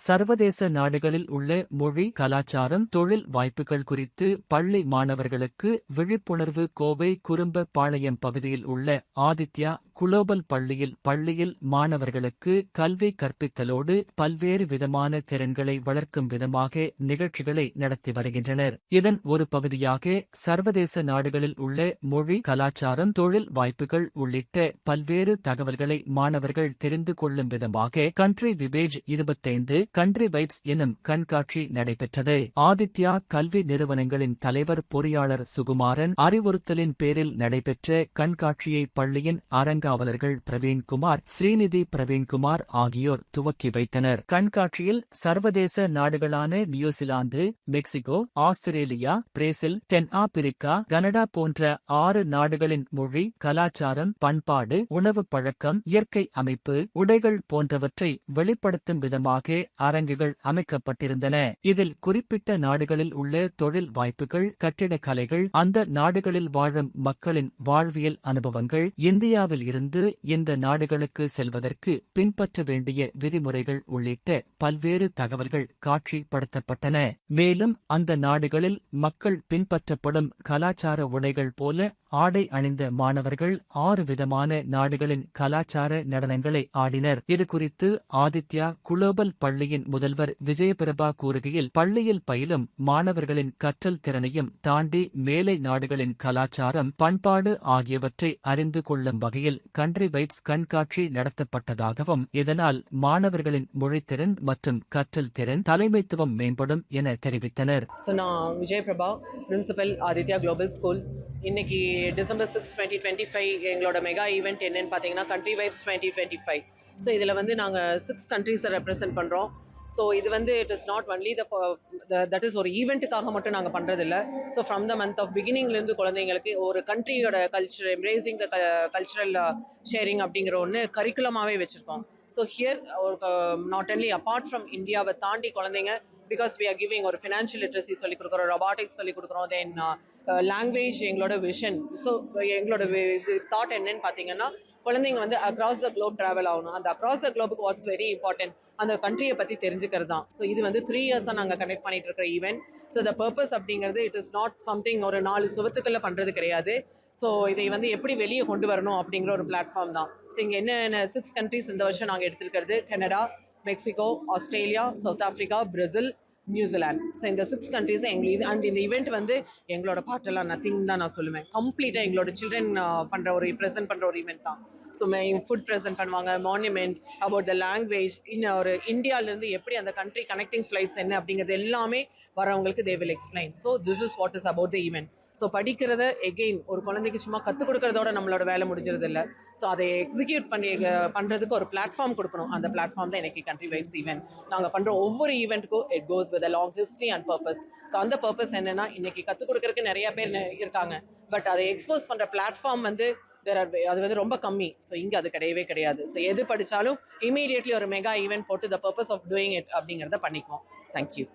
சர்வதேச நாடுகளில் உள்ள மொழி, கலாச்சாரம், தொழில் வாய்ப்புகள் குறித்து பள்ளி மாணவர்களுக்கு விழிப்புணர்வு. கோவை குறும்பபாளையம் பகுதியில் உள்ள ஆதித்யா குளோபல் பள்ளியில் மாணவர்களுக்கு கல்வி கற்பித்தலோடு பல்வேறு விதமான திறன்களை வளர்க்கும் விதமாக நிகழ்ச்சிகளை நடத்தி வருகின்றனர். இதன் ஒரு பகுதியாக சர்வதேச நாடுகளில் உள்ள மொழி, கலாச்சாரம், தொழில் வாய்ப்புகள் உள்ளிட்ட பல்வேறு தகவல்களை மாணவர்கள் தெரிந்து கொள்ளும் விதமாக கண்ட்ரி விவேஜ் 25 கண்ட்ரி வைப்ஸ் எனும் கண்காட்சி நடைபெற்றது. ஆதித்யா கல்வி நிறுவனங்களின் தலைவர் பொறியாளர் சுகுமாரன் அறிவுறுத்தலின் பேரில் நடைபெற்ற கண்காட்சியை பள்ளியின் அரங்காவலர்கள் பிரவீன்குமார், ஸ்ரீநிதி பிரவீன்குமார் ஆகியோர் துவக்கி வைத்தனர். கண்காட்சியில் சர்வதேச நாடுகளான நியூசிலாந்து, மெக்சிகோ, ஆஸ்திரேலியா, பிரேசில், தென்னாப்பிரிக்கா, கனடா போன்ற 6 நாடுகளின் மொழி, கலாச்சாரம், பண்பாடு, உணவு பழக்கம், இயற்கை அமைப்பு, உடைகள் போன்றவற்றை வெளிப்படுத்தும் விதமாக அரங்குகள் அமைக்கப்பட்டிருந்தன. இதில் குறிப்பிட்ட நாடுகளில் உள்ள தொழில் வாய்ப்புகள், கட்டிடக்கலைகள், அந்த நாடுகளில் வாழும் மக்களின் வாழ்வியல் அனுபவங்கள், இந்தியாவில் இருந்து இந்த நாடுகளுக்கு செல்வதற்கு பின்பற்ற வேண்டிய விதிமுறைகள் உள்ளிட்ட பல்வேறு தகவல்கள் காட்சிப்படுத்தப்பட்டன. மேலும் அந்த நாடுகளில் மக்கள் பின்பற்றப்படும் கலாச்சார உடைகள் போல ஆடை அணிந்த மாணவர்கள் 6 விதமான நாடுகளின் கலாச்சார நடனங்களை ஆடினர். இதுகுறித்து ஆதித்யா குளோபல் பள்ளியின் முதல்வர் விஜயபிரபா கூறுகையில், பள்ளியில் பயிலும் மாணவர்களின் கற்றல் திறனையும் தாண்டி மேலை நாடுகளின் கலாச்சாரம், பண்பாடு ஆகியவற்றை அறிந்து கொள்ளும் வகையில் கண்ட்ரி வைப்ஸ் கண்காட்சி நடத்தப்பட்டதாகவும், இதனால் மாணவர்களின் மொழித்திறன் மற்றும் கற்றல் திறன், தலைமைத்துவம் மேம்படும் என தெரிவித்தனர். நான் விஜயபிரபா, பிரின்சிபல் ஆதித்யா குளோபல் ஸ்கூல். இன்னைக்கு டிசம்பர் 6, 2025 எங்களோட மெகா ஈவெண்ட் என்னன்னு பார்த்தீங்கன்னா கண்ட்ரி வைப்ஸ் 2025. ஸோ இதில் வந்து நாங்கள் 6 கண்ட்ரீஸை ரெப்ரசென்ட் பண்ணுறோம். ஸோ இது வந்து it is not only that is ஒரு ஈவெண்ட்டுக்காக மட்டும் நாங்கள் பண்ணுறதில்ல. So from the month of பிகினிங்லேருந்து குழந்தைங்களுக்கு ஒரு கண்ட்ரியோட culture, embracing the cultural sharing அப்படிங்கிற ஒன்று கரிக்குலமாகவே வச்சுருக்கோம். So here not only apart from இந்தியாவை தாண்டி குழந்தைங்க, பிகாஸ் வி ஆர் கிவிங் ஒரு ஃபினான்ஷியல் லிட்ரஸி சொல்லிக் கொடுக்குறோம், ரொபாட்டிக்ஸ் சொல்லிக் கொடுக்குறோம், தென் லாங்குவேஜ் எங்களோட விஷன். ஸோ எங்களோட இது தாட் என்னன்னு பார்த்தீங்கன்னா, குழந்தைங்க வந்து அக்ராஸ் த குளோப் ட்ராவல் ஆகணும். அந்த அக்ராஸ் த குளோபுக்கு வாட்ஸ் வெரி இம்பார்ட்டன்ட், அந்த கண்ட்ரியை பற்றி தெரிஞ்சுக்கிறது தான். ஸோ இது வந்து 3 இயர்ஸாக நாங்கள் கனெக்ட் பண்ணிட்டு இருக்கிற ஈவெண்ட். ஸோ த பர்பஸ் அப்படிங்கிறது இட் இஸ் நாட் சம்திங் ஒரு 4 சுவத்துக்களில் பண்ணுறது கிடையாது. ஸோ இதை வந்து எப்படி வெளியே கொண்டு வரணும் அப்படிங்கிற ஒரு பிளாட்ஃபார்ம் தான். ஸோ இங்கே என்னென்ன 6 கண்ட்ரிஸ் இந்த வருஷம் நாங்கள் எடுத்துருக்கிறது, Canada, Mexico, Australia, South Africa, Brazil, New Zealand. So இந்த 6 கண்ட்ரீஸ் எங்களுக்கு அண்ட் இந்த ஈவெண்ட் வந்து எங்களோட பார்ட்டெல்லாம் நத்திங் தான் நான் சொல்லுவேன். கம்ப்ளீட்டாக எங்களோட சில்ட்ரன் பண்ணுற ஒரு ப்ரெசென்ட் பண்ணுற ஒரு ஈவெண்ட் தான். ஸோ ஃபுட் ப்ரெசென்ட் பண்ணுவாங்க, மான்யூமெண்ட், அபவுட் த லாங்குவேஜ், இன்னும் ஒரு இந்தியாவிலேருந்து எப்படி அந்த கண்ட்ரி கனெக்டிங் ஃப்ளைட்ஸ் என்ன அப்படிங்கிறது எல்லாமே வரவங்களுக்கு they will explain. So this is what is about the event. So படிக்கிறத எகெயின் ஒரு குழந்தைக்கு சும்மா கற்றுக் கொடுக்கறதோட நம்மளோட வேலை முடிஞ்சிருது இல்லை. ஸோ அதை எக்ஸிக்யூட் பண்ணுறதுக்கு ஒரு பிளாட்ஃபார்ம் கொடுக்கணும். அந்த பிளாட்ஃபார்ம் தான் எனக்கு கண்ட்ரி வைப்ஸ் ஈவெண்ட். நாங்கள் பண்ணுற ஒவ்வொரு ஈவெண்ட்டுக்கும் it goes with a long history and purpose. So அந்த பர்பஸ் என்னன்னா, இன்னைக்கு கற்றுக் கொடுக்கறதுக்கு நிறைய பேர் இருக்காங்க, பட் அதை எக்ஸ்போஸ் பண்ணுற பிளாட்ஃபார்ம் வந்து அது வந்து ரொம்ப கம்மி. ஸோ இங்கே அது கிடையவே கிடையாது. ஸோ எது படித்தாலும் இமீடியட்லி ஒரு மெகா ஈவெண்ட் போட்டு the purpose of doing it அப்படிங்கிறத பண்ணிக்குவோம். தேங்க்யூ.